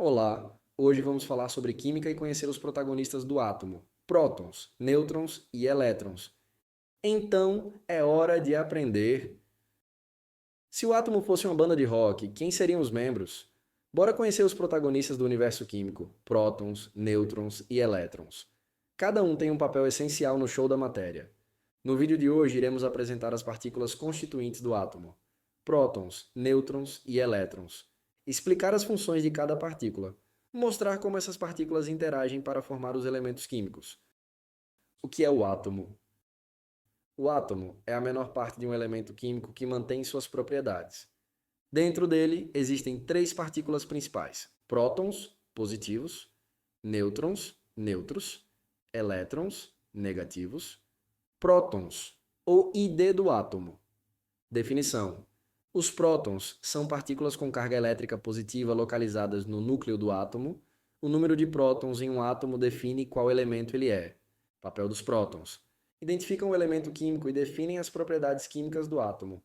Olá, hoje vamos falar sobre química e conhecer os protagonistas do átomo, prótons, nêutrons e elétrons. Então, é hora de aprender. Se o átomo fosse uma banda de rock, quem seriam os membros? Bora conhecer os protagonistas do universo químico, prótons, nêutrons e elétrons. Cada um tem um papel essencial no show da matéria. No vídeo de hoje, iremos apresentar as partículas constituintes do átomo, prótons, nêutrons e elétrons, explicar as funções de cada partícula, mostrar como essas partículas interagem para formar os elementos químicos. O que é o átomo? O átomo é a menor parte de um elemento químico que mantém suas propriedades. Dentro dele existem três partículas principais: prótons, positivos, nêutrons, neutros, elétrons, negativos, prótons, o ID do átomo. Definição: os prótons são partículas com carga elétrica positiva localizadas no núcleo do átomo. O número de prótons em um átomo define qual elemento ele é. Papel dos prótons: identificam o elemento químico e definem as propriedades químicas do átomo.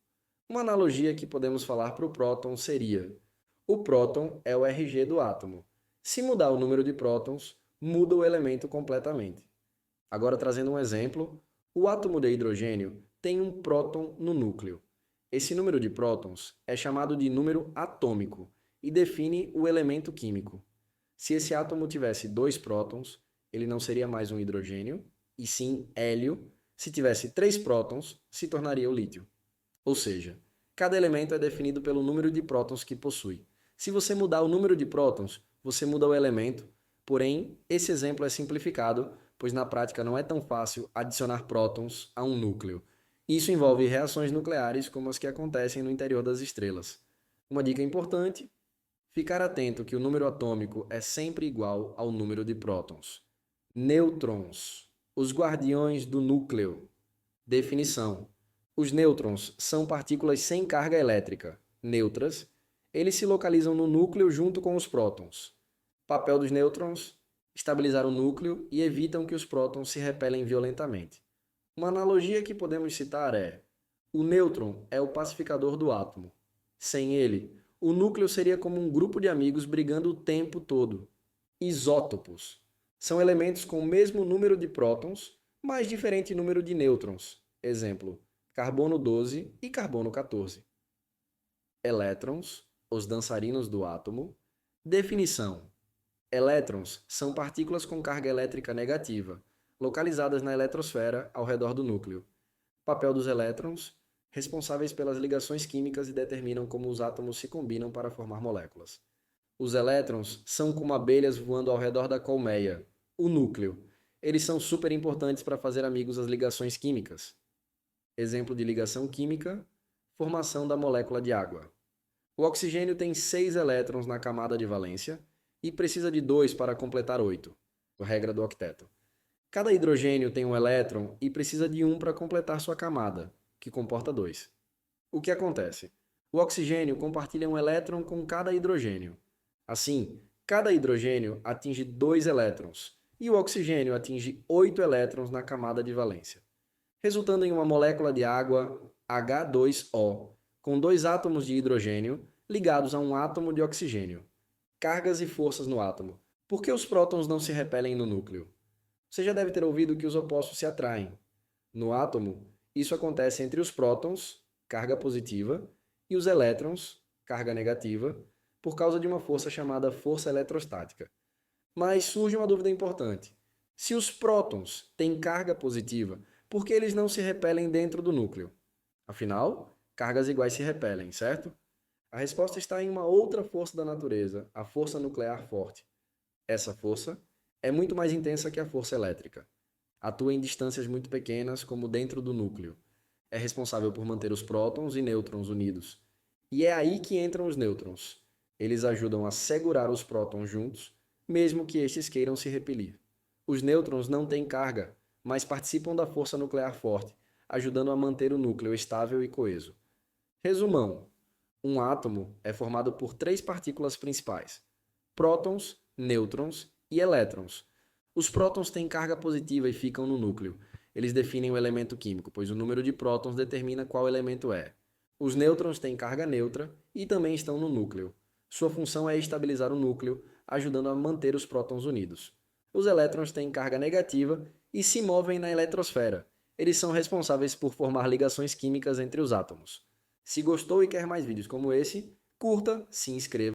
Uma analogia que podemos falar para o próton seria: o próton é o RG do átomo. Se mudar o número de prótons, muda o elemento completamente. Agora, trazendo um exemplo, o átomo de hidrogênio tem um próton no núcleo. Esse número de prótons é chamado de número atômico e define o elemento químico. Se esse átomo tivesse dois prótons, ele não seria mais um hidrogênio, e sim hélio. Se tivesse três prótons, se tornaria o lítio. Ou seja, cada elemento é definido pelo número de prótons que possui. Se você mudar o número de prótons, você muda o elemento, porém, esse exemplo é simplificado, pois na prática não é tão fácil adicionar prótons a um núcleo. Isso envolve reações nucleares como as que acontecem no interior das estrelas. Uma dica importante: ficar atento que o número atômico é sempre igual ao número de prótons. Nêutrons, os guardiões do núcleo. Definição: os nêutrons são partículas sem carga elétrica, neutras. Eles se localizam no núcleo junto com os prótons. Papel dos nêutrons: estabilizar o núcleo e evitam que os prótons se repelem violentamente. Uma analogia que podemos citar é: o nêutron é o pacificador do átomo. Sem ele, o núcleo seria como um grupo de amigos brigando o tempo todo. Isótopos são elementos com o mesmo número de prótons, mas diferente número de nêutrons. Exemplo: carbono 12 e carbono 14. Elétrons, os dançarinos do átomo. Definição: elétrons são partículas com carga elétrica negativa, localizadas na eletrosfera ao redor do núcleo. Papel dos elétrons: responsáveis pelas ligações químicas e determinam como os átomos se combinam para formar moléculas. Os elétrons são como abelhas voando ao redor da colmeia, o núcleo. Eles são super importantes para fazer amigos as ligações químicas. Exemplo de ligação química: formação da molécula de água. O oxigênio tem 6 elétrons na camada de valência e precisa de 2 para completar 8, a regra do octeto. Cada hidrogênio tem um elétron e precisa de 1 para completar sua camada, que comporta 2. O que acontece? O oxigênio compartilha um elétron com cada hidrogênio. Assim, cada hidrogênio atinge 2 elétrons e o oxigênio atinge 8 elétrons na camada de valência, resultando em uma molécula de água H2O, com 2 átomos de hidrogênio ligados a um átomo de oxigênio. Cargas e forças no átomo. Por que os prótons não se repelem no núcleo? Você já deve ter ouvido que os opostos se atraem. No átomo, isso acontece entre os prótons, carga positiva, e os elétrons, carga negativa, por causa de uma força chamada força eletrostática. Mas surge uma dúvida importante. Se os prótons têm carga positiva, por que eles não se repelem dentro do núcleo? Afinal, cargas iguais se repelem, certo? A resposta está em uma outra força da natureza, a força nuclear forte. Essa força é muito mais intensa que a força elétrica. Atua em distâncias muito pequenas, como dentro do núcleo. É responsável por manter os prótons e nêutrons unidos. E é aí que entram os nêutrons. Eles ajudam a segurar os prótons juntos, mesmo que estes queiram se repelir. Os nêutrons não têm carga, mas participam da força nuclear forte, ajudando a manter o núcleo estável e coeso. Resumão: um átomo é formado por 3 partículas principais: prótons, nêutrons e elétrons. Os prótons têm carga positiva e ficam no núcleo. Eles definem o elemento químico, pois o número de prótons determina qual elemento é. Os nêutrons têm carga neutra e também estão no núcleo. Sua função é estabilizar o núcleo, ajudando a manter os prótons unidos. Os elétrons têm carga negativa e se movem na eletrosfera. Eles são responsáveis por formar ligações químicas entre os átomos. Se gostou e quer mais vídeos como esse, curta, se inscreva